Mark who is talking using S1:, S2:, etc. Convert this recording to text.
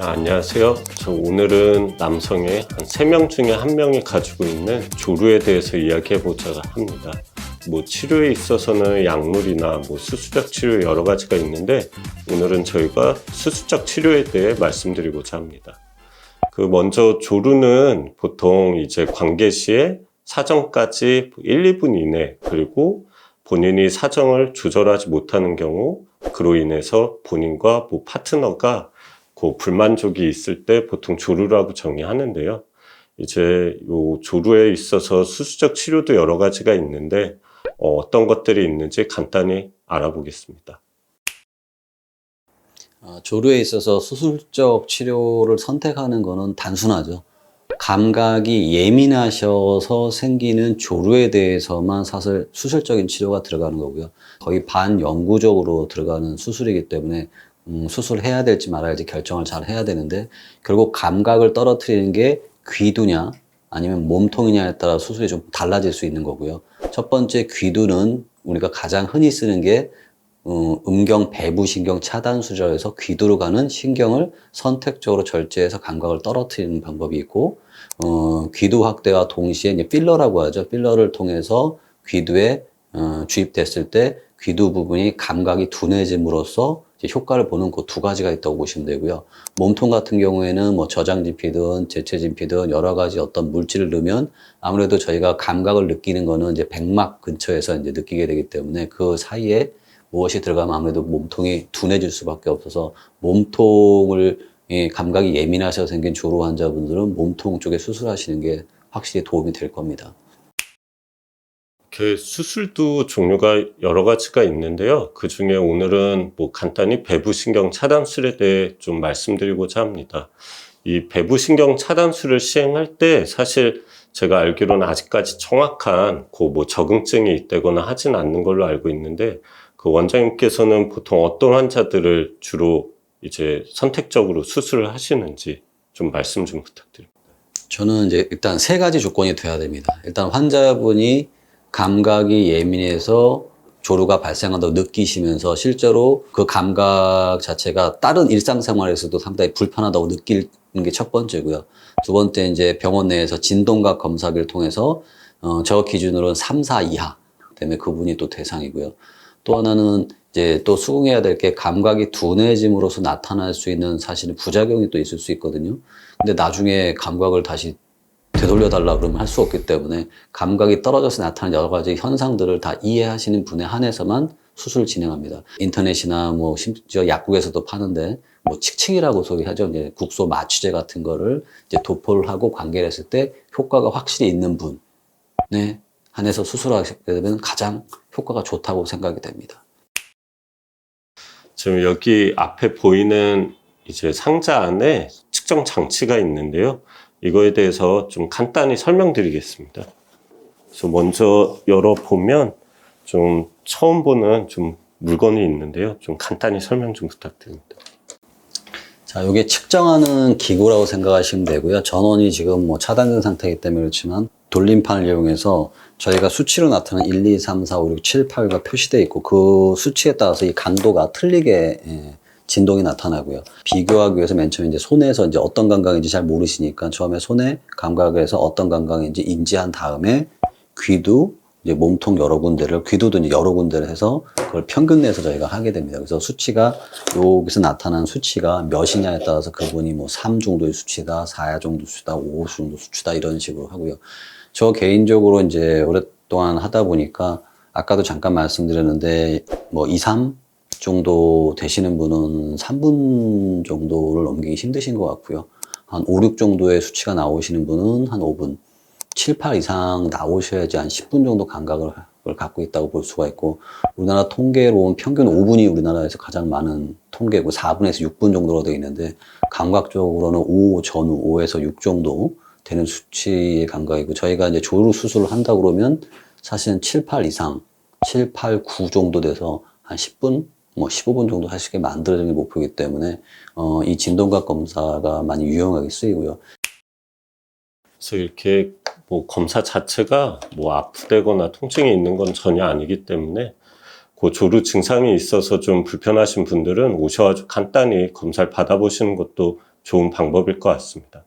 S1: 안녕하세요. 저 오늘은 남성의 한 3명 중에 1명이 가지고 있는 조루에 대해서 이야기해보자 합니다. 치료에 있어서는 약물이나 수수적 치료 여러 가지가 있는데 오늘은 저희가 수수적 치료에 대해 말씀드리고자 합니다. 먼저 조루는 보통 이제 관계 시에 사정까지 1, 2분 이내, 그리고 본인이 사정을 조절하지 못하는 경우 그로 인해서 본인과 파트너가 불만족이 있을 때 보통 조루라고 정의하는데요. 이제 요 조루에 있어서 수수적 치료도 여러 가지가 있는데 어떤 것들이 있는지 간단히 알아보겠습니다.
S2: 조루에 있어서 수술적 치료를 선택하는 것은 단순하죠. 감각이 예민하셔서 생기는 조루에 대해서만 사실 수술적인 치료가 들어가는 거고요. 거의 반영구적으로 들어가는 수술이기 때문에 수술해야 될지 말아야 할지 결정을 잘 해야 되는데, 결국 감각을 떨어뜨리는 게 귀두냐 아니면 몸통이냐에 따라 수술이 좀 달라질 수 있는 거고요. 첫 번째, 귀두는 우리가 가장 흔히 쓰는 게 음경 배부신경 차단 수술에서 귀두로 가는 신경을 선택적으로 절제해서 감각을 떨어뜨리는 방법이 있고, 귀두 확대와 동시에 이제 필러라고 하죠. 필러를 통해서 귀두에 주입됐을 때 귀두 부분이 감각이 둔해짐으로써 이제 효과를 보는 그 두 가지가 있다고 보시면 되고요. 몸통 같은 경우에는 저장진피든 제체진피든 여러 가지 어떤 물질을 넣으면 아무래도 저희가 감각을 느끼는 거는 이제 백막 근처에서 이제 느끼게 되기 때문에 그 사이에 무엇이 들어가면 아무래도 몸통이 둔해질 수밖에 없어서, 몸통을 감각이 예민하셔서 생긴 조루 환자분들은 몸통 쪽에 수술하시는 게 확실히 도움이 될 겁니다.
S1: 수술도 종류가 여러 가지가 있는데요. 그 중에 오늘은 간단히 배부신경 차단술에 대해 좀 말씀드리고자 합니다. 이 배부신경 차단술을 시행할 때 사실 제가 알기로는 아직까지 정확한 적응증이 있다거나 하진 않는 걸로 알고 있는데, 원장님께서는 보통 어떤 환자들을 주로 이제 선택적으로 수술을 하시는지 좀 말씀 좀 부탁드립니다.
S2: 저는 이제 일단 3가지 조건이 돼야 됩니다. 일단 환자분이 감각이 예민해서 조루가 발생한다고 느끼시면서 실제로 그 감각 자체가 다른 일상생활에서도 상당히 불편하다고 느끼는 게 첫 번째고요. 두 번째, 이제 병원 내에서 진동각 검사기를 통해서 저 기준으로는 3, 4 이하 때문에 그분이 또 대상이고요. 또 하나는 이제 또 수긍해야 될 게, 감각이 둔해짐으로써 나타날 수 있는 사실은 부작용이 또 있을 수 있거든요. 근데 나중에 감각을 다시 되돌려달라 그러면 할 수 없기 때문에 감각이 떨어져서 나타나는 여러 가지 현상들을 다 이해하시는 분에 한해서만 수술을 진행합니다. 인터넷이나 심지어 약국에서도 파는데 칙칙이라고 소리하죠. 이제 국소 마취제 같은 거를 이제 도포를 하고 관계를 했을 때 효과가 확실히 있는 분에 한해서 수술하게 되면 가장 효과가 좋다고 생각이 됩니다.
S1: 지금 여기 앞에 보이는 이제 상자 안에 측정 장치가 있는데요. 이거에 대해서 좀 간단히 설명드리겠습니다. 그래서 먼저 열어보면 좀 처음 보는 좀 물건이 있는데요. 좀 간단히 설명 좀 부탁드립니다.
S2: 자, 이게 측정하는 기구라고 생각하시면 되고요. 전원이 지금 차단된 상태이기 때문에 그렇지만 돌림판을 이용해서 저희가 수치로 나타나는 1, 2, 3, 4, 5, 6, 7, 8가 표시되어 있고, 그 수치에 따라서 이 강도가 틀리게 진동이 나타나고요. 비교하기 위해서 맨 처음에 이제 손에서 이제 어떤 감각인지 잘 모르시니까 처음에 손에 감각을 해서 어떤 감각인지 인지한 다음에 귀두, 이제 몸통 여러 군데를, 귀두도 이제 여러 군데를 해서 그걸 평균 내서 저희가 하게 됩니다. 그래서 수치가, 여기서 나타난 수치가 몇이냐에 따라서 그분이 3 정도의 수치다, 4 정도 수치다, 5 정도 수치다, 이런 식으로 하고요. 저 개인적으로 이제 오랫동안 하다 보니까 아까도 잠깐 말씀드렸는데 2, 3 정도 되시는 분은 3분 정도를 넘기기 힘드신 것 같고요. 한 5, 6 정도의 수치가 나오시는 분은 한 5분, 7, 8 이상 나오셔야지 한 10분 정도 감각을 갖고 있다고 볼 수가 있고, 우리나라 통계로는 평균 5분이 우리나라에서 가장 많은 통계고 4분에서 6분 정도로 되어 있는데, 감각적으로는 5 전후, 5에서 6 정도 되는 수치의 감각이고, 저희가 이제 조루 수술을 한다 그러면 사실은 7, 8 이상, 7, 8, 9 정도 돼서 한 10분, 15분 정도 하시게 만들어지는 게 목표이기 때문에 이 진동각 검사가 많이 유용하게 쓰이고요.
S1: 그래서 이렇게 검사 자체가 아프다거나 통증이 있는 건 전혀 아니기 때문에 그 조루 증상이 있어서 좀 불편하신 분들은 오셔가지고 간단히 검사를 받아보시는 것도 좋은 방법일 것 같습니다.